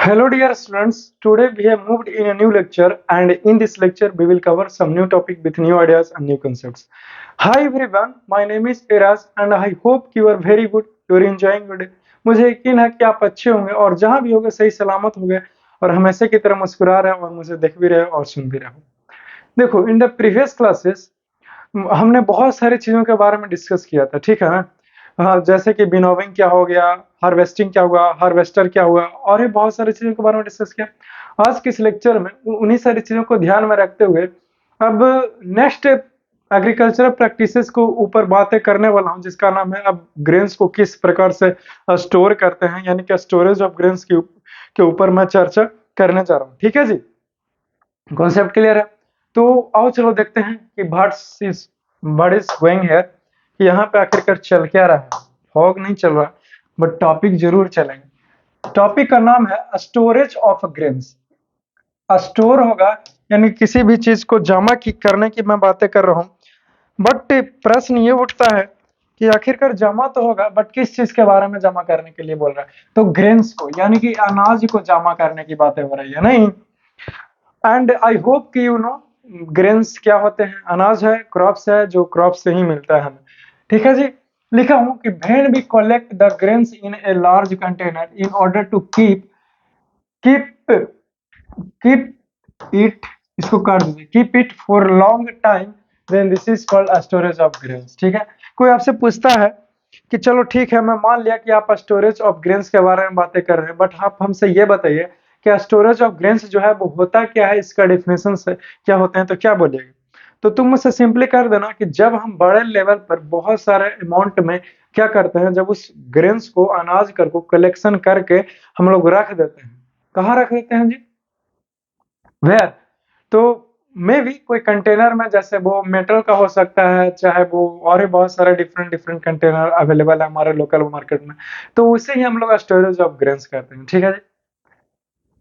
Hello dear students, today we have moved in a new lecture and in this lecture we will cover some new topic with new ideas and new concepts. Hi everyone, my name is Iraz and I hope you are very good, you are enjoying your day. मुझे यकीन है कि आप अच्छे होंगे और जहां भी होंगे सही सलामत होंगे और हमेशा की तरह मुस्कुरा रहे हो और मुझे देख भी रहे हो और सुन भी रहे हो। देखो इन द प्रीवियस क्लासेस हमने बहुत सारी चीज़ों के बारे में डिस्कस किया था, ठीक है ना? हाँ, जैसे कि विनोविंग क्या हो गया, हार्वेस्टिंग क्या हुआ, हार्वेस्टर क्या हुआ और भी बहुत सारी चीज़ों के बारे में डिस्कस किया। आज के इस लेक्चर में उन्हीं सारी चीज़ों को ध्यान में रखते हुए अब नेक्स्ट एग्रीकल्चरल प्रैक्टिसेस को ऊपर बातें करने वाला हूँ, जिसका नाम है अब ग्रेन्स को किस प्रकार से स्टोर करते हैं, यानी कि स्टोरेज ऑफ ग्रेन्स के ऊपर मैं चर्चा करने जा रहा हूँ। ठीक है जी, कॉन्सेप्ट क्लियर है? तो आओ चलो देखते हैं कि व्हाट इज गोइंग हियर, कि यहाँ पे आखिरकार चल क्या रहा है। फॉग नहीं चल रहा बट टॉपिक जरूर चलेंगे। टॉपिक का नाम है स्टोरेज ऑफ ग्रेन्स। स्टोर होगा यानी किसी भी चीज को जमा करने की मैं बातें कर रहा हूँ, बट प्रश्न ये उठता है कि आखिरकार जमा तो होगा बट किस चीज के बारे में जमा करने के लिए बोल रहा है? तो ग्रेन्स को यानी कि अनाज को जमा करने की बातें हो रही है नहीं। एंड आई होप कि यू नो ग्रेन्स क्या होते हैं, अनाज है, क्रॉप्स है, जो क्रॉप से ही मिलता है हमें। ठीक है जी, लिखा हूं कि when we collect the grains in a large container in order to keep keep it, इसको काट दीजिए, keep it for long time, then this is called storage of grains. ठीक है, कोई आपसे पूछता है कि चलो ठीक है, मैं मान लिया कि आप स्टोरेज ऑफ ग्रेन्स के बारे में बातें कर रहे हैं, बट आप हमसे ये बताइए कि स्टोरेज ऑफ ग्रेन्स जो है वो होता क्या है, इसका डेफिनेशन से क्या होते हैं, तो क्या बोलेंगे? तो तुम मुझसे सिंपली कर देना कि जब हम बड़े लेवल पर बहुत सारे अमाउंट में क्या करते हैं, जब उस ग्रेन्स को अनाज कर को कलेक्शन करके हम लोग रख देते हैं। कहाँ रख देते हैं जी? वेयर? तो मे भी कोई कंटेनर में, जैसे वो मेटल का हो सकता है, चाहे वो और भी बहुत सारे डिफरेंट डिफरेंट कंटेनर अवेलेबल है हमारे लोकल मार्केट में, तो उसे ही हम लोग स्टोरेज ऑफ ग्रेन्स कहते हैं। ठीक है जी,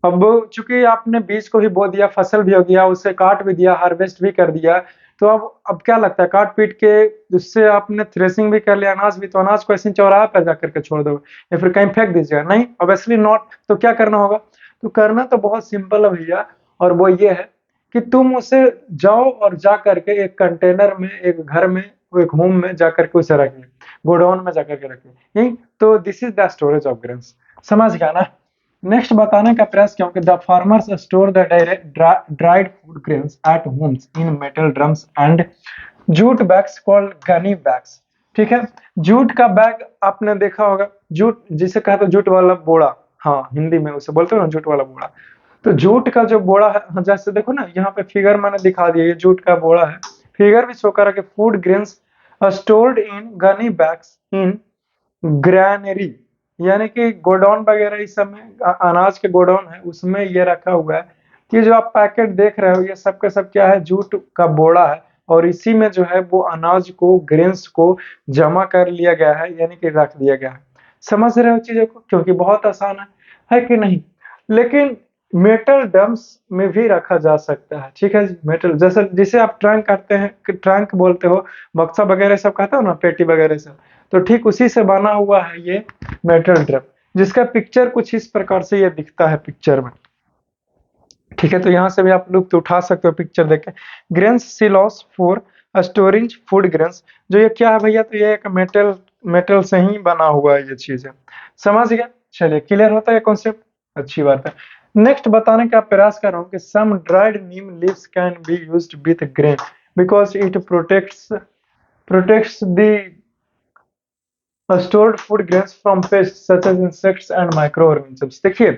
अब चूंकि आपने बीज को ही बो दिया, फसल भी हो गया, उसे काट भी दिया, हार्वेस्ट भी कर दिया, तो अब क्या लगता है, काट पीट के उससे आपने थ्रेसिंग भी कर लिया अनाज भी, तो अनाज को ऐसे चौराहा पर जाकर के छोड़ दो या फिर कहीं फेंक दीजिएगा? नहीं, ऑब्वियसली नॉट। तो क्या करना होगा? तो करना तो बहुत सिंपल है भैया, और वो ये है कि तुम उसे जाओ और जा करके एक कंटेनर में, एक घर में, एक होम में जाकर के उसे रखिए, गोडाउन में जाकर के रखिए, नहीं तो this is the storage of grains. समझ गया ना? नेक्स्ट बताने का प्रयास किया कि the farmers store the dried food grains eight homes in metal drums and jute bags called Ghani bags. ठीक है, जूट का बैग आपने देखा होगा, जूट जिसे कहते हैं जूट वाला बोरा, हाँ हिंदी में उसे बोलते हो ना, जूट वाला बोरा। तो जूट का जो बोरा है, हाँ, जैसे देखो ना यहाँ पे फिगर मैंने दिखा दिया, ये जूट का बोरा है, फिगर भी शो करा कि food grains stored in Ghani bags in granary, यानी कि गोडाउन वगैरह इस सब में, अनाज के गोडाउन है उसमें ये रखा हुआ है। कि जो आप पैकेट देख रहे हो ये सब का सब क्या है, जूट का बोरा है, और इसी में जो है वो अनाज को, ग्रेन्स को जमा कर लिया गया है, यानी कि रख दिया गया है। समझ रहे हो चीजों को? क्योंकि बहुत आसान है कि नहीं? लेकिन मेटल ड्रम्स में भी रखा जा सकता है। ठीक है, मेटल जैसे जिसे आप ट्रंक करते हैं, ट्रंक बोलते हो, बक्सा वगैरह सब कहते हो ना, पेटी वगैरह सब, तो ठीक उसी से बना हुआ है ये मेटल ड्रम, जिसका पिक्चर कुछ इस प्रकार से ये दिखता है पिक्चर में। ठीक है, तो यहाँ से भी आप लुत्फ उठा सकते हो पिक्चर देख के। Grains silos for storage food grains, जो ये क्या है भैया, तो ये एक मेटल से ही बना हुआ है ये चीज है। समझ गया? चलिए, क्लियर होता है कॉन्सेप्ट, अच्छी बात है। नेक्स्ट बताने का प्रयास कर रहा हूँ कि some dried neem leaves can be used with grain because it protects the stored food grains from pest such as insects and micro organisms. देखिए,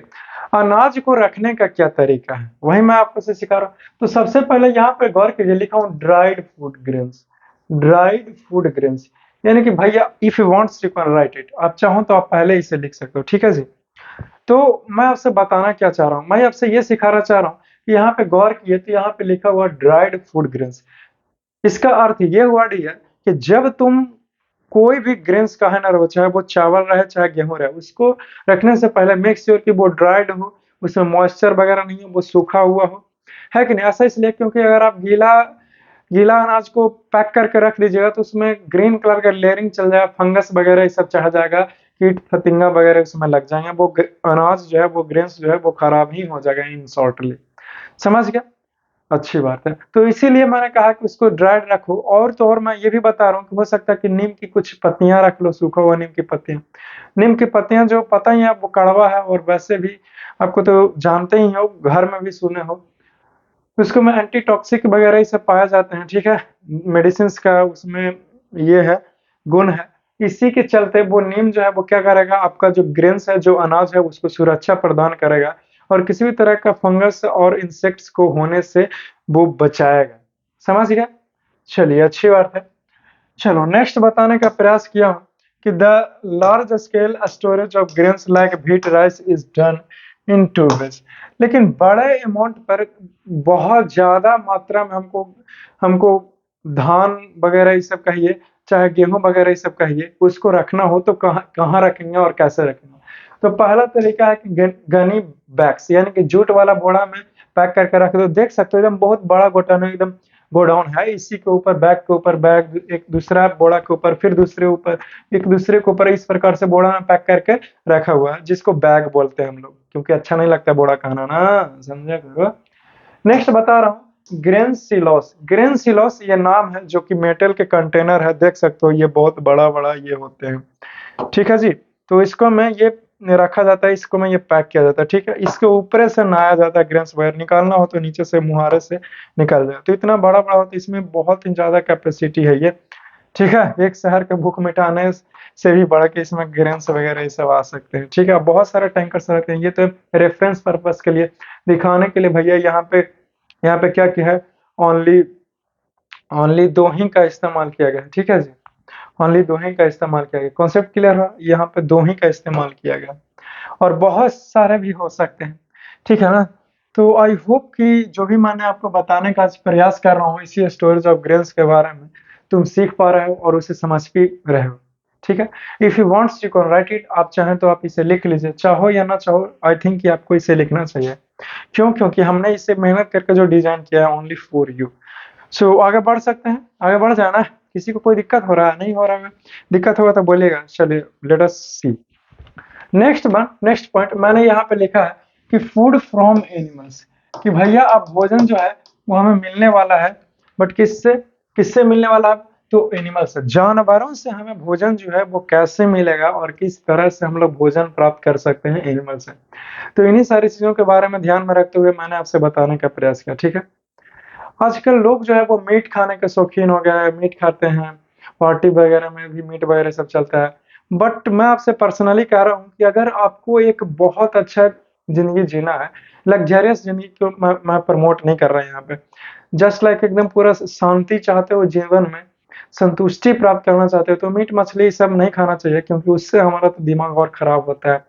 अनाज को रखने का क्या तरीका है वही मैं आपको से सिखा रहा हूँ। तो सबसे पहले यहाँ पे गौर कीजिए, लिखा हूँ dried food grains, dried food grains, यानी कि भैया if you wants you can write it, आप चाहो तो आप पहले इसे लिख सकते हो। ठीक है जी, तो मैं आपसे बताना क्या चाह रहा हूँ, मैं आपसे ये सिखाना चाह रहा हूँ कि यहाँ पे गौर किए तो यहाँ पे लिखा हुआ ड्राइड फूड ग्रेन्स। इसका अर्थ ये हुआ डी है कि जब तुम कोई भी ग्रेन्स का है ना रहो, चाहे वो चावल रहे चाहे गेहूं रहे, उसको रखने से पहले मेक श्योर कि वो ड्राइड हो, उसमें मॉइस्चर वगैरह नहीं हो, वो सूखा हुआ हो। है कि नहीं? ऐसा इसलिए क्योंकि अगर आप गीला गीला अनाज को पैक करके रख दीजिएगा तो उसमें ग्रीन कलर का लेयरिंग चल जाएगा, फंगस वगैरह ये सब चढ़ जाएगा, कीट फतिंगा वगैरह उसमें लग जाएंगे, वो अनाज जो है, वो ग्रेन्स जो है वो खराब ही हो जाएगा इन शॉर्टली। समझ गया? अच्छी बात है। तो इसीलिए मैंने कहा कि उसको ड्राइड रखो। और तो और मैं ये भी बता रहा हूँ कि हो सकता है कि नीम की कुछ पत्तियां रख लो, सूखा हुआ नीम की पत्तियां। नीम की पत्तियां जो पता ही है वो कड़वा है, और वैसे भी आपको तो जानते ही हो, घर में भी सुने हो, उसको में एंटी टॉक्सिक वगैरह ये सब पाया जाते हैं, ठीक है। मेडिसिन का उसमें ये है, गुण है। इसी के चलते वो नीम जो है वो क्या करेगा, आपका जो ग्रेन्स है, जो अनाज है, उसको सुरक्षा प्रदान करेगा और किसी भी तरह का फंगस और इंसेक्ट्स को होने से वो बचाएगा। समझ गया? चलिए, अच्छी बात है। चलो नेक्स्ट बताने का प्रयास किया हूँ कि the large scale storage of grains like wheat rice is done in 2 ways। लेकिन बड़े अमाउंट पर बहुत ज्यादा मात्रा में हमको हमको धान वगैरह ये सब कहिए, चाहे गेहूं वगैरह ये सब कहिए, उसको रखना हो तो कहाँ कहाँ रखेंगे और कैसे रखेंगे। तो पहला तरीका है कि गनी बैग्स, यानी कि जूट वाला बोरा में पैक करके रख दो। देख सकते हो एकदम बहुत बड़ा गोटाना एकदम गोडाउन है, इसी के ऊपर बैग के ऊपर बैग, एक दूसरा बोरा के ऊपर, फिर दूसरे ऊपर, एक दूसरे के ऊपर, इस प्रकार से बोरा में पैक करके रखा हुआ है, जिसको बैग बोलते हैं हम लोग, क्योंकि अच्छा नहीं लगता बोरा खाना ना, समझा करो। नेक्स्ट बता रहा हूँ, ग्रेन सिलोस। ग्रेन सिलोस ये नाम है, जो कि मेटल के कंटेनर है, देख सकते हो ये बहुत बड़ा बड़ा ये होते हैं, ठीक है जी। तो इसको मैं ये रखा जाता है, इसको मैं ये पैक किया जाता है, ठीक है। इसके ऊपर से नहाया जाता है, ग्रेन्स वगैरह निकालना हो तो नीचे से मुहारे से निकल जाए। तो इतना बड़ा बड़ा होता है, इसमें बहुत ही ज्यादा कैपेसिटी है ये, ठीक है। एक शहर के भूख मिटाने से भी बढ़ के इसमें ग्रेन्स वगैरह ये सब आ सकते हैं, ठीक है। बहुत सारे टैंकर्स रहते हैं, ये तो रेफरेंस पर्पस के लिए दिखाने के लिए भैया यहाँ पे क्या किया है, ओनली ओनली दो ही का इस्तेमाल किया गया है, ठीक है जी। ओनली दो ही का इस्तेमाल किया गया, कॉन्सेप्ट क्लियर है, यहाँ पे दो ही का इस्तेमाल किया गया, और बहुत सारे भी हो सकते हैं, ठीक है ना। तो आई होप कि जो भी मैंने आपको बताने का प्रयास कर रहा हूँ इसी स्टोरेज ऑफ ग्रेन्स के बारे में, तुम सीख पा रहे हो और उसे समझ भी रहे हो, ठीक है। If you wants you can write it, आप चाहें तो आप इसे लिख लीजिए, चाहो या ना चाहो, आई थिंक कि आपको इसे लिखना चाहिए। क्यों? क्योंकि हमने इसे मेहनत करके जो डिजाइन किया है ओनली फॉर यू। सो आगे बढ़ सकते हैं, आगे बढ़ जाना। किसी को कोई दिक्कत हो रहा है? नहीं हो रहा है? दिक्कत होगा तो बोलिएगा। चलिए, लेट अस सी नेक्स्ट पॉइंट मैंने यहाँ पे लिखा है कि फूड फ्रॉम एनिमल्स, कि भैया अब भोजन जो है वो हमें मिलने वाला है, बट किससे किससे मिलने वाला है? तो एनिमल से, जानवरों से हमें भोजन जो है वो कैसे मिलेगा और किस तरह से हम लोग भोजन प्राप्त कर सकते हैं एनिमल से। तो इन्हीं सारी चीजों के बारे में ध्यान में रखते हुए मैंने आपसे बताने का प्रयास किया, ठीक है। आजकल लोग जो है वो मीट खाने के शौकीन हो गए हैं, मीट खाते हैं, पार्टी वगैरह में भी मीट वगैरह सब चलता है। बट मैं आपसे पर्सनली कह रहा हूँ कि अगर आपको एक बहुत अच्छा जिंदगी जीना है, लग्जरियस जिंदगी को मैं प्रमोट नहीं कर रहा यहाँ पे, जस्ट लाइक एकदम पूरा शांति चाहते हो जीवन में, संतुष्टि प्राप्त करना चाहते हो, तो मीट मछली सब नहीं खाना चाहिए, क्योंकि उससे हमारा तो दिमाग और खराब होता है।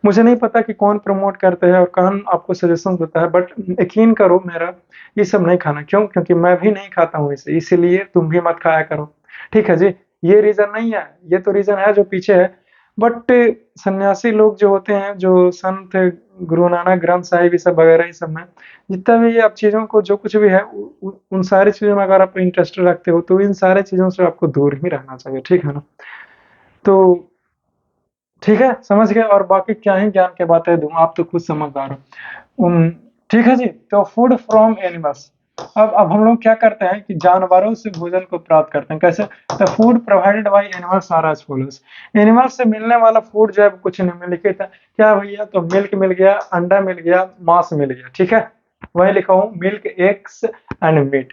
मुझे नहीं पता कि कौन प्रमोट करते हैं और कौन आपको सजेशन देता है, बट यकीन करो मेरा, ये सब नहीं खाना। क्यों? क्योंकि मैं भी नहीं खाता हूँ इसे, इसीलिए तुम भी मत खाया करो, ठीक है जी। ये रीजन नहीं है, ये तो रीजन है जो पीछे है। बट सन्यासी लोग जो होते हैं, जो संत गुरु नानक ग्रंथ साहिब ये सब वगैरह, ये सब में जितना भी आप चीजों को, जो कुछ भी है, उन सारी चीजों में अगर आप इंटरेस्ट रखते हो तो इन सारे चीजों से आपको दूर ही रहना चाहिए, ठीक है ना। तो ठीक है, समझ गए। और बाकी क्या ही ज्ञान की बातें दूं, आप तो खुद समझदार हो। ठीक है जी। तो फूड फ्रॉम एनिमल्स, अब हम लोग क्या करते हैं कि जानवरों से भोजन को प्राप्त करते हैं। कैसे? The food provided by animals are as follows. Animals से मिलने वाला फूड जो है कुछ नहीं में लिखे था क्या भैया, तो मिल्क मिल गया, अंडा मिल गया, मांस मिल गया, ठीक है। वही लिखा हूँ, milk, eggs and meat.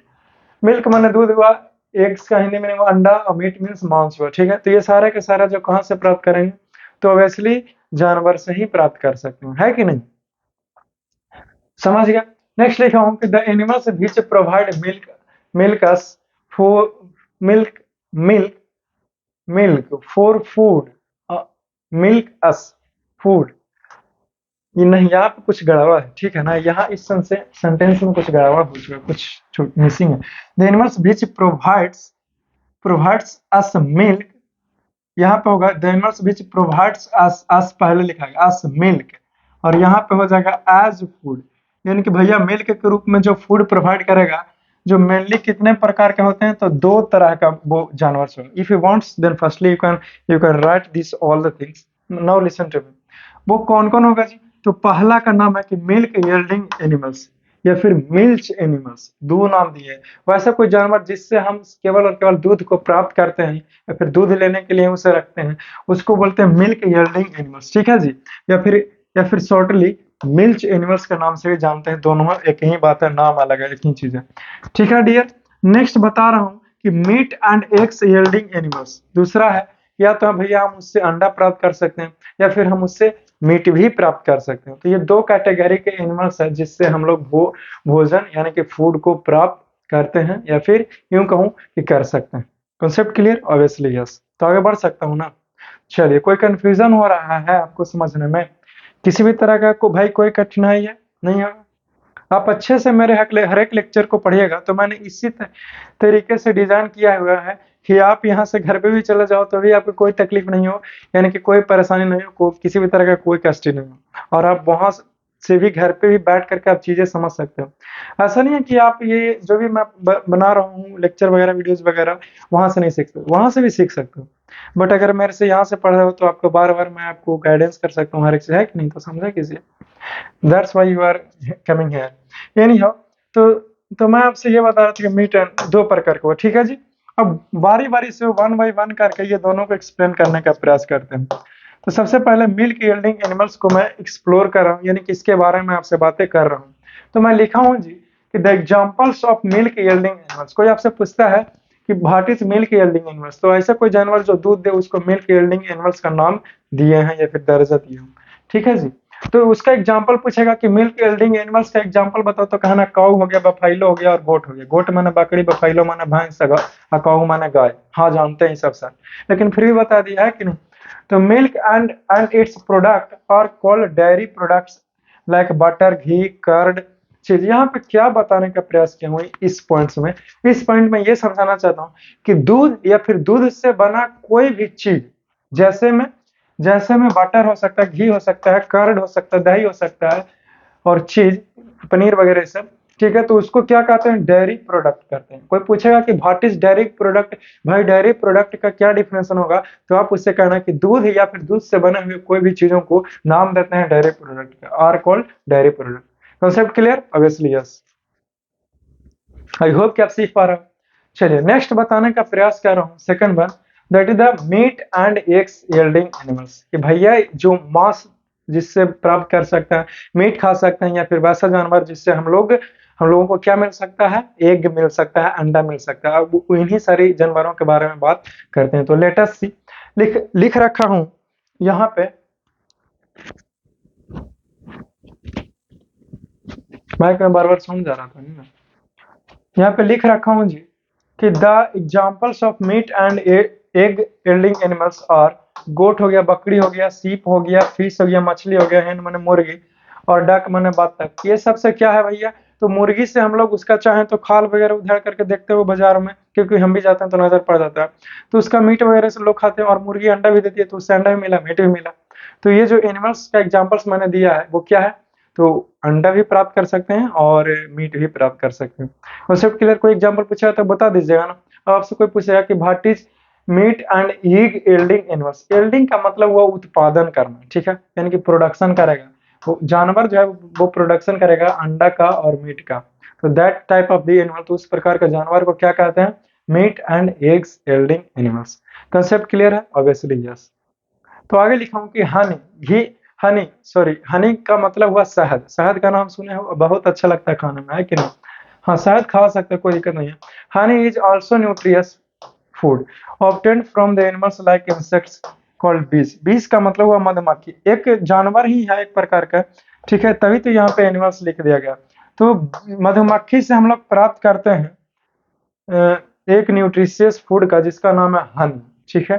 Milk माने दूध हुआ, एग्स का हिंदी में अंडा, और मीट मीन्स मांस हुआ, ठीक है। तो ये सारे के सारा जो कहाँ से प्राप्त करेंगे, तो ऑब्वियसली जानवर से ही प्राप्त कर सकते हैं, है कि नहीं? समझ गया। नेक्स्ट लिखा हूं कि the animals which provide milk milk us for milk milk milk for food milk us food. ये नहीं, यहाँ पे कुछ गड़बड़ है, ठीक है ना। यहाँ इस सेंटेंस में कुछ गड़बड़ हो चुका है, कुछ मिसिंग है। The animals which provides us milk, यहाँ पे होगा the animals which provides us पहले लिखा है अस मिल्क, और यहाँ पे हो जाएगा एज फूड। यानी कि भैया मिल्क के रूप में जो फूड प्रोवाइड करेगा, जो मेनली कितने प्रकार के होते हैं, तो दो तरह का वो जानवर से। If you wants then firstly you can write this all the things, now listen to me. वो कौन कौन होगा जी? तो पहला का नाम है कि मिल्क यील्डिंग एनिमल्स या फिर मिल्च एनिमल्स, दो नाम दिए हैं। वैसा कोई जानवर जिससे हम केवल और केवल दूध को प्राप्त करते हैं या फिर दूध लेने के लिए उसे रखते हैं, उसको बोलते हैं मिल्क यील्डिंग एनिमल्स, ठीक है जी। या फिर शॉर्टली मिल्च एनिमल्स के नाम से भी जानते हैं। दोनों एक ही बात है, नाम अलग है, एक ही चीज है, ठीक है डियर। नेक्स्ट बता रहा हूँ कि meat and eggs yielding animals. दूसरा है, या तो भैया हम उससे अंडा प्राप्त कर सकते हैं या फिर हम उससे मीट भी प्राप्त कर सकते हैं। तो ये दो कैटेगरी के एनिमल्स है जिससे हम लोग भोजन यानी कि फूड को प्राप्त करते हैं या फिर यूं कहूं कि कर सकते हैं। Concept clear? Obviously yes. तो आगे बढ़ सकता हूं ना? चलिए, कोई कंफ्यूजन हो रहा है आपको समझने में? किसी भी तरह का भाई कोई कठिनाई है? नहीं है? आप अच्छे से मेरे हर एक लेक्चर को पढ़िएगा। तो मैंने इसी तरीके से डिजाइन किया हुआ है कि आप यहाँ से घर पे भी चले जाओ तो भी आपको कोई तकलीफ नहीं हो, यानी कि कोई परेशानी नहीं हो, किसी भी तरह का कोई कष्ट नहीं हो, और आप वहां से भी घर पे भी बैठ करके आप चीजें समझ सकते हो। ऐसा नहीं है कि आप ये जो भी मैं बना रहा हूँ लेक्चर वगैरह वीडियोज वगैरह वहां से नहीं सीखते, वहां से भी सीख सकते हो। बट अगर मेरे से यहाँ से पढ़ रहे हो तो आपको बार बार मैं आपको गाइडेंस कर सकता हूँ हर एक चीज, है कि नहीं? तो समझा कीजिए, that's why you are coming here anyhow. तो मैं आपसे ये बता रहा था कि मीट एंड दो प्रकार के हुआ, ठीक है जी। अब बारी बारी से वन बाई वन करके ये दोनों को एक्सप्लेन करने का प्रयास करते हैं। तो सबसे पहले मिल्क यील्डिंग एनिमल्स को मैं एक्सप्लोर कर रहा हूँ, यानी कि इसके बारे में आपसे बातें कर रहा हूँ। तो मैं लिखा हूँ जी कि the examples of milk yielding animals. कोई आपसे पूछता है कि what is milk yielding animals, तो ऐसा कोई जानवर जो दूध दे उसको मिल्क यील्डिंग एनिमल्स का नाम दिए हैं या फिर दर्जा दिए हैं, ठीक है जी। तो उसका एग्जाम्पल पूछेगा कि मिल्क यील्डिंग एनिमल्स का एग्जाम्पल बताओ, तो कहना काऊ हो गया, बफाइलो हो गया और गोट हो गया। गोट माने बकरी, बफाइलो माने भैंस, और काऊ माने गाय। हाँ जानते हैं सब सर, लेकिन फिर भी बता दिया है कि नहीं। तो milk and its product are called dairy products like butter, ghee, curd, cheese. यहाँ पे क्या बताने का प्रयास किया हूँ इस पॉइंट्स में? इस पॉइंट में ये समझाना चाहता हूँ कि दूध या फिर दूध से बना कोई भी चीज, जैसे में बटर हो सकता है, घी हो सकता है, कर्ड हो सकता है, दही हो सकता है, और चीज पनीर वगैरह सब, ठीक है। तो उसको क्या कहते हैं? डेयरी प्रोडक्ट कहते हैं। कोई पूछेगा कि व्हाट इज डेयरी प्रोडक्ट, भाई डेयरी प्रोडक्ट का क्या डिफिनेशन होगा, तो आप उससे कहना कि दूध या फिर दूध से बने हुए कोई भी चीजों को नाम देते हैं डेयरी प्रोडक्ट का, are called dairy product. Concept clear? Obviously yes. I hope कि आप सीख पा रहे हो। चलिए नेक्स्ट बताने का प्रयास कर रहा हूँ, second one, that is the meat and eggs yielding animals. कि भैया जो मांस जिससे प्राप्त कर सकते हैं, मीट खा सकते हैं, या फिर वैसा जानवर जिससे हम लोगों को क्या मिल सकता है? एग मिल सकता है, अंडा मिल सकता है। अब इन्हीं सारी जानवरों के बारे में बात करते हैं। तो लेट अस सी, लिख रखा हूं यहाँ पे, माइक में बार बार सुन जा रहा था नहीं ना। यहाँ पे लिख रखा हूँ जी कि the examples of meat and egg yielding animals are, goat हो गया, बकरी हो गया, सीप हो गया, फिश हो गया, मछली हो गया, हेन माने मुर्गी, और डक माने बत्तख। ये सबसे क्या है भैया? तो मुर्गी से हम लोग उसका चाहें तो खाल वगैरह उधेड़ करके देखते हो बाजार में, क्योंकि हम भी जाते हैं तो नजर पड़ जाता है। तो उसका मीट वगैरह से लोग खाते हैं, और मुर्गी अंडा भी देती है तो उससे अंडा भी मिला, मीट भी मिला। तो ये जो एनिमल्स का एग्जाम्पल्स मैंने दिया है वो क्या है? तो अंडा भी प्राप्त कर सकते हैं और मीट भी प्राप्त कर सकते हैं। Concept clear? कोई एग्जांपल पूछा तो बता दीजिएगा ना। अब आपसे कोई पूछेगा कि what is meat and egg yielding animals. Yielding का मतलब हुआ उत्पादन करना, ठीक है, यानी कि प्रोडक्शन करेगा। वो जानवर जो है वो प्रोडक्शन करेगा अंडा का और मीट का। तो that type of the animal, तो उस प्रकार का जानवर को क्या कहते हैं? Meat and eggs yielding animals. Concept clear है? Obviously yes. तो आगे लिखा हूं कि हनी का मतलब हुआ शहद। शहद का नाम सुने हो, बहुत अच्छा लगता है खाने में, है कि नहीं? हाँ, शहद खा सकते हैं, कोई दिक्कत नहीं है। Honey is also nutritious food obtained from the animals like insects called बीज। बीज का मतलब हुआ मधुमक्खी, एक जानवर ही है एक प्रकार का, ठीक है, तभी तो यहाँ पे एनिमल्स लिख दिया गया। तो मधुमक्खी से हम लोग प्राप्त करते हैं एक न्यूट्रिशियस फूड का जिसका नाम है हनी, ठीक है।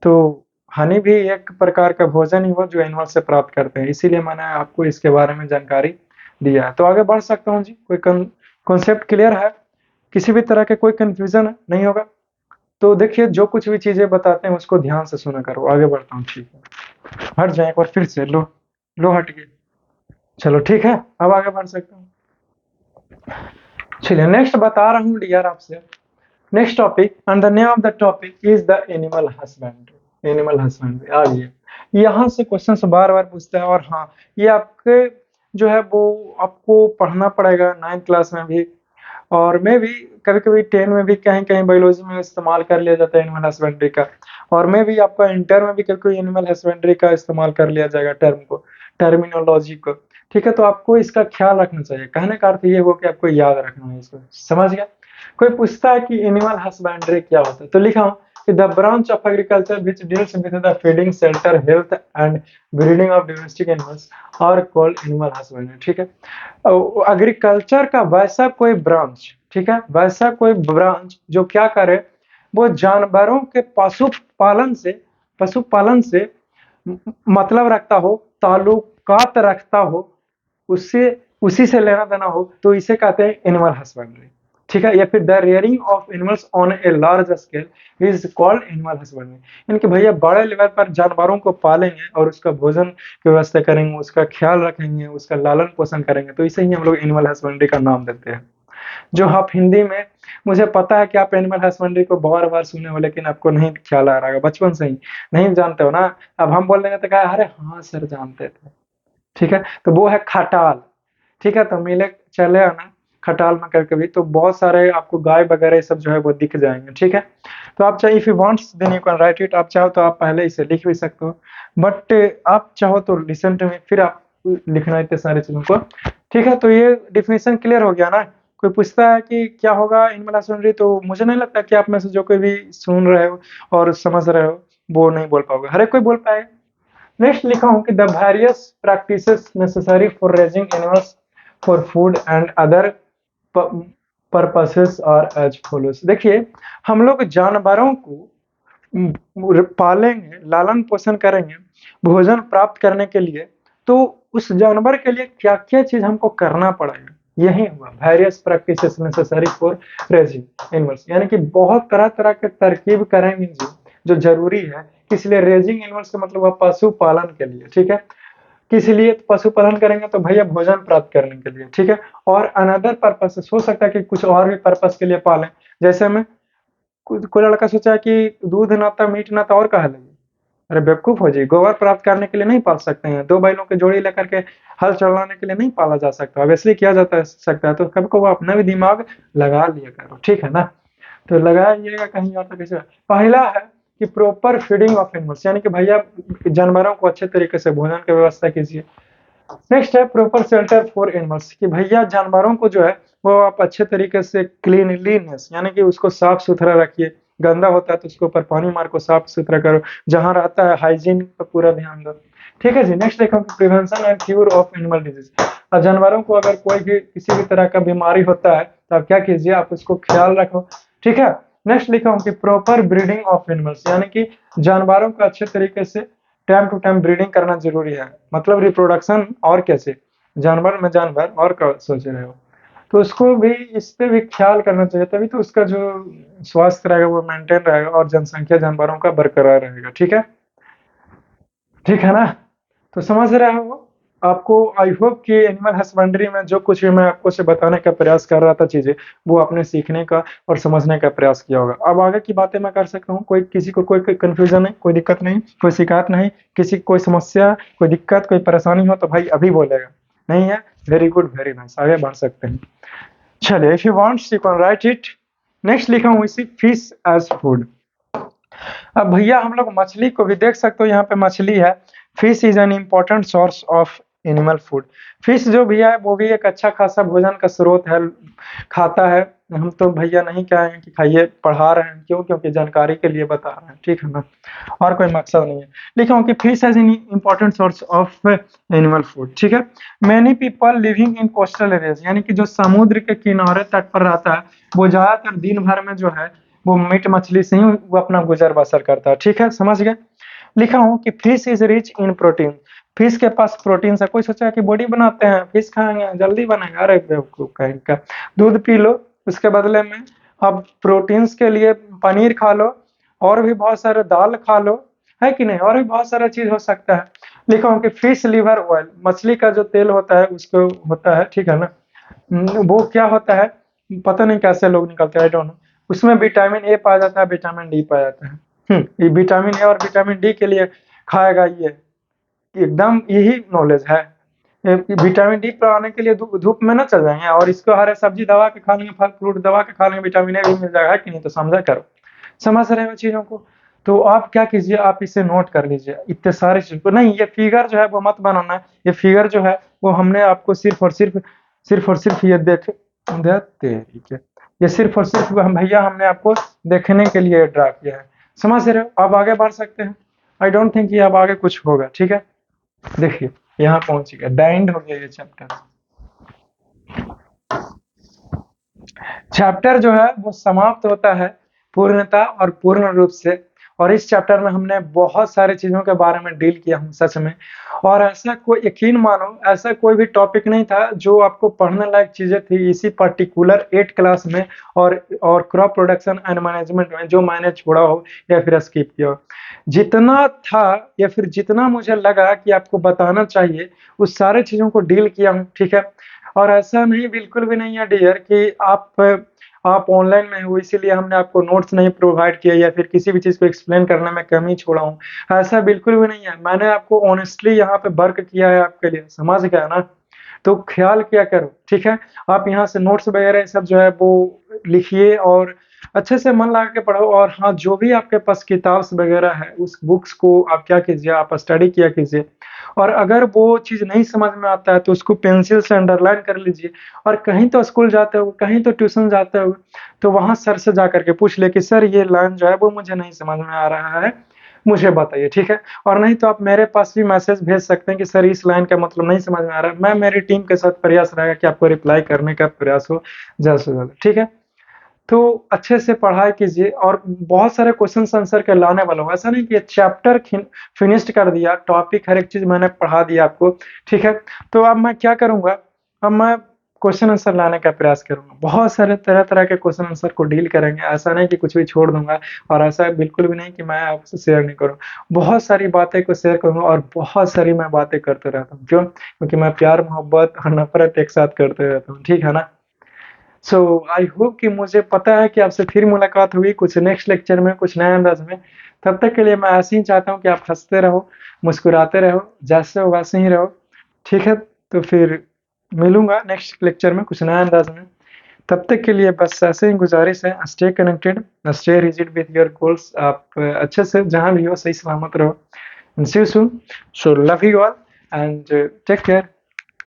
तो हनी भी एक प्रकार का भोजन ही हुआ जो एनिमल से प्राप्त करते हैं, इसीलिए मैंने आपको इसके बारे में जानकारी दिया है। तो आगे बढ़ सकता हूँ जी। कोई कॉन्सेप्ट क्लियर है? किसी भी तरह के कोई कंफ्यूजन नहीं होगा? तो देखिए, जो कुछ भी चीजें बताते हैं उसको ध्यान से सुना करो। आगे बढ़ता हूँ, ठीक है। हट जाए एक बार फिर से, लो हट गए। चलो ठीक है, अब आगे बढ़ सकता हूँ। चलिए नेक्स्ट बता रहा हूँ डियर आपसे, next topic, and the name of the topic is the animal husbandry. Animal husbandry आ गई। यहाँ से क्वेश्चन बार बार पूछता है। और हाँ, ये आपके जो है वो आपको पढ़ना पड़ेगा 9th क्लास में भी, और मैं भी कभी कभी 10 में भी कहीं कहीं बायोलॉजी में इस्तेमाल कर लिया जाता है एनिमल हस्बेंड्री का। और मैं भी आपका इंटर में भी कभी कोई एनिमल हस्बेंड्री का इस्तेमाल कर लिया जाएगा, टर्म को, टर्मिनोलॉजी को। ठीक है, तो आपको इसका ख्याल रखना चाहिए। कहने का अर्थ ये हो कि आपको याद रखना है इसको, समझ गया। कोई पूछता है कि एनिमल हस्बेंड्री क्या होता है, तो लिखा हूँ कि the branch of agriculture which deals with the feeding, shelter, health and breeding of domestic animals are called animal husbandry. ठीक है, एग्रीकल्चर का वैसा कोई ब्रांच, ठीक है, वैसा कोई ब्रांच जो क्या करे, वो जानवरों के पशुपालन से मतलब रखता हो, ताल्लुकात रखता हो, उससे उसी से लेना देना हो, तो इसे कहते हैं एनिमल हस्बेंड्री। ठीक है, या फिर the rearing of animals on a large scale is called animal husbandry. यानी कि भैया बड़े लेवल पर जानवरों को पालेंगे और उसका भोजन की व्यवस्था करेंगे, उसका ख्याल रखेंगे, उसका लालन पोषण करेंगे, तो इसे ही हम लोग एनिमल हस्बेंड्री का नाम देते हैं। जो आप हिंदी में, मुझे पता है कि आप एनिमल हस्बेंड्री को बार बार सुने हो, लेकिन आपको नहीं ख्याल आ रहा है, बचपन से ही नहीं जानते हो ना। अब हम बोल देंगे तो कहा अरे हाँ सर जानते थे। ठीक है, तो वो है खटाल। ठीक है, तो मिले चले आना खटाल में कभी कभी, तो बहुत सारे आपको गाय वगैरह ये सब जो है वो दिख जाएंगे। ठीक है, तो आप चाहे if you wants then you can write it, आप चाहो तो आप पहले इसे लिख भी सकते हो, बट आप चाहो तो लिसन टू मी, फिर आप लिखना इतने सारे चीजों को। ठीक है, तो ये डिफिनेशन क्लियर हो गया ना। कोई पूछता है कि क्या होगा एनिमल हस्बेंड्री, तो मुझे नहीं लगता कि आप में से जो कोई भी सुन रहे हो और समझ रहे हो वो नहीं बोल पाओगे, हर एक कोई बोल पाएगा। नेक्स्ट लिखा हूं कि the various practices necessary for raising animals for food and other purposes are as follows. देखिए, हम लोग जानवरों को पालेंगे, लालन पोषण करेंगे भोजन प्राप्त करने के लिए, तो उस जानवर के लिए क्या क्या चीज हमको करना पड़ेगा, यही हुआ various practices necessary for raising animals. यानी कि बहुत तरह तरह के तरकीब करेंगे जी, जो जरूरी है। किस लिए? रेजिंग एनिमल्स का मतलब हुआ पशुपालन के लिए। ठीक है, किस लिए पशुपालन करेंगे? तो भैया भोजन प्राप्त करने के लिए। ठीक है, और अनदर पर्पस हो सकता है कि कुछ और भी पर्पस के लिए पालें। जैसे में कोई लड़का सोचा कि दूध नाता मीट नाता और कहा लगे, अरे बेवकूफ हो जी, गोबर प्राप्त करने के लिए नहीं पाल सकते हैं, दो बैलों की जोड़ी लेकर के हल चलाने के लिए नहीं पाला जा सकता, ऑब्वियसली किया जाता सकता है। तो कभी को अपना भी दिमाग लगा लिया करो, ठीक है ना। तो लगाइएगा कहीं और, तो कैसे? पहला है कि प्रॉपर फीडिंग ऑफ एनिमल्स, यानी कि भैया जानवरों को अच्छे तरीके से भोजन की व्यवस्था कीजिए। नेक्स्ट है प्रॉपर शेल्टर फॉर एनिमल्स, कि भैया जानवरों को जो है वो आप अच्छे तरीके से क्लीनलीनेस, यानी कि उसको साफ सुथरा रखिए। गंदा होता है तो उसके ऊपर पानी मार को साफ सुथरा करो, जहां रहता है हाइजीन पर पूरा ध्यान दो। ठीक है जी। नेक्स्ट देखो prevention and cure of animal disease. जानवरों को अगर कोई भी किसी भी तरह का बीमारी होता है तो आप क्या कीजिए, आप उसको ख्याल रखो। ठीक है। नेक्स्ट लिखा हूँ कि प्रॉपर ब्रीडिंग ऑफ एनिमल्स, यानी कि जानवरों का अच्छे तरीके से टाइम टू टाइम ब्रीडिंग करना जरूरी है, मतलब रिप्रोडक्शन। और कैसे? जानवर में जानवर और क्या सोच रहे हो, तो उसको भी इस पे भी ख्याल करना चाहिए, तभी तो उसका जो स्वास्थ्य रहेगा वो मेंटेन रहेगा और जनसंख्या जानवरों का बरकरार रहेगा। ठीक है, ठीक है ना। तो समझ रहे हो आपको? आई होप कि एनिमल हस्बेंड्री में जो कुछ भी मैं आपको से बताने का प्रयास कर रहा था चीजें, वो आपने सीखने का और समझने का प्रयास किया होगा। अब आगे की बातें मैं कर सकता हूँ, कोई किसी को कोई कंफ्यूजन नहीं, कोई दिक्कत नहीं, कोई शिकायत नहीं, किसी को कोई समस्या, कोई दिक्कत, कोई परेशानी हो तो भाई अभी बोलेगा। नहीं है? वेरी गुड, वेरी नाइस, आगे बढ़ सकते हैं। चलिए, if you wants you can write it. Next लिखा हूँ इसी फिश एज फूड। अब भैया हम लोग मछली को भी देख सकते हो, यहाँ पे मछली है। Fish is an important source of animal food. Fish जो भी है वो भी एक अच्छा खासा भोजन का स्रोत है, खाता है। हम तो भैया नहीं कहेंगे कि खाइए, पढ़ा रहे हैं, क्यों? क्योंकि जानकारी के लिए बता रहे हैं, ठीक है ना, और कोई मकसद नहीं है। लिखा हूँ कि fish as an important source of animal food. ठीक है, many people living in coastal areas, यानी कि जो समुद्र के किनारे तट पर रहता है, वो ज्यादातर दिन भर में जो है वो मीट मछली से ही वो अपना गुजर बसर करता है। ठीक है, समझ गए। लिखा हूँ कि fish is rich in protein. Fish के पास प्रोटीन है। कोई सोचा कि बॉडी बनाते हैं, फिश खाएंगे जल्दी बनेगा, अरे बेवकूफ कहीं का। दूध पी लो, उसके बदले में अब प्रोटीन्स के लिए पनीर खा लो, और भी बहुत सारे दाल खा लो, है कि नहीं, और भी बहुत सारा चीज हो सकता है। लिखा हूँ कि फिश लिवर ऑयल, मछली का जो तेल होता है उसको होता है, ठीक है ना। वो क्या होता है पता नहीं, कैसे लोग निकलते हैं, आई डोंट नो। उसमें विटामिन ए पाया जाता है, विटामिन डी पाया जाता है। ये विटामिन ए और विटामिन डी के लिए खाएगा ये, एकदम यही नॉलेज है। विटामिन डी पाने के लिए धूप में ना चल जाएंगे, और इसको हरे सब्जी दबा के खा लेंगे, फल फ्रूट दबा के खा लेंगे, विटामिन ए भी मिल जाएगा, है कि नहीं? तो समझा करो, समझ रहे हो चीजों को? तो आप क्या कीजिए, आप इसे नोट कर लीजिए, इतने सारे चीज को नहीं, ये फिगर जो है वो मत बनाना है। ये फिगर जो है वो हमने आपको सिर्फ ये ठीक है, ये सिर्फ और सिर्फ हम भैया हमने आपको देखने के लिए ड्रा किया है। समझ रहे हो? आप आगे बढ़ सकते हैं। आई डोंट थिंक कि अब आगे कुछ होगा। ठीक है, देखिए यहाँ पहुंच गया, डाइंड हो गया ये चैप्टर। चैप्टर जो है वो समाप्त होता है पूर्णता और पूर्ण रूप से। और इस चैप्टर में हमने बहुत सारी चीजों के बारे में डील किया हूँ सच में। और ऐसा कोई, यकीन मानो, ऐसा कोई भी टॉपिक नहीं था जो आपको पढ़ने लायक चीजें थी इसी पर्टिकुलर 8 क्लास में और क्रॉप प्रोडक्शन एंड मैनेजमेंट में जो मैंने छोड़ा हो या फिर स्किप किया हो। जितना था या फिर जितना मुझे लगा कि आपको बताना चाहिए उस सारे चीजों को डील किया हूँ। ठीक है, और ऐसा नहीं, बिल्कुल भी नहीं है डियर कि आप ऑनलाइन में हो इसीलिए हमने आपको नोट्स नहीं प्रोवाइड किया या फिर किसी भी चीज को एक्सप्लेन करने में कमी छोड़ा हूँ। ऐसा बिल्कुल भी नहीं है, मैंने आपको ऑनेस्टली यहाँ पे वर्क किया है आपके लिए, समझ गया ना? तो ख्याल किया करो। ठीक है, आप यहाँ से नोट्स वगैरह सब जो है वो लिखिए और अच्छे से मन लगा के पढ़ो। और हाँ, जो भी आपके पास किताब वगैरह है उस बुक्स को आप क्या कीजिए, आप स्टडी किया कीजिए। और अगर वो चीज नहीं समझ में आता है तो उसको पेंसिल से अंडरलाइन कर लीजिए। और कहीं तो स्कूल जाते हो, कहीं तो ट्यूशन जाते हो, तो वहां सर से जा करके पूछ ले कि सर ये लाइन जो है वो मुझे नहीं समझ में आ रहा है, मुझे बताइए। ठीक है, और नहीं तो आप मेरे पास भी मैसेज भेज सकते हैं कि सर इस लाइन का मतलब नहीं समझ में आ रहा है। मैं, मेरी टीम के साथ प्रयास रहेगा कि आपको रिप्लाई करने का प्रयास हो ज्यादा से ज्यादा। ठीक है, तो अच्छे से पढ़ाई कीजिए और बहुत सारे क्वेश्चन आंसर के लाने वाला हूँ। ऐसा नहीं कि चैप्टर फिनिश्ड कर दिया, टॉपिक हर एक चीज मैंने पढ़ा दिया आपको। ठीक है, तो अब मैं क्या करूंगा, अब मैं क्वेश्चन आंसर लाने का प्रयास करूंगा। बहुत सारे तरह तरह के क्वेश्चन आंसर को डील करेंगे। ऐसा नहीं कि कुछ भी छोड़ दूंगा, और ऐसा बिल्कुल भी नहीं कि मैं आपसे शेयर नहीं करूँ। बहुत सारी बातें को शेयर करूंगा और बहुत सारी मैं बातें करते रहता हूँ। क्यों? क्योंकि मैं प्यार, मोहब्बत और नफरत एक साथ करते रहता हूँ। ठीक है ना? सो आई होप कि मुझे पता है कि आपसे फिर मुलाकात होगी कुछ नेक्स्ट लेक्चर में, कुछ नए अंदाज में। तब तक के लिए मैं ऐसे ही चाहता हूँ कि आप हंसते रहो, मुस्कुराते रहो, जैसे हो वैसे ही रहो। ठीक है, तो फिर मिलूंगा नेक्स्ट लेक्चर में कुछ नए अंदाज में। तब तक के लिए बस ऐसे ही गुजारिश है, stay connected, stay rigid with your goals. आप अच्छे से जहाँ भी हो सही सलामत रहो। See you soon. So love you all and take care.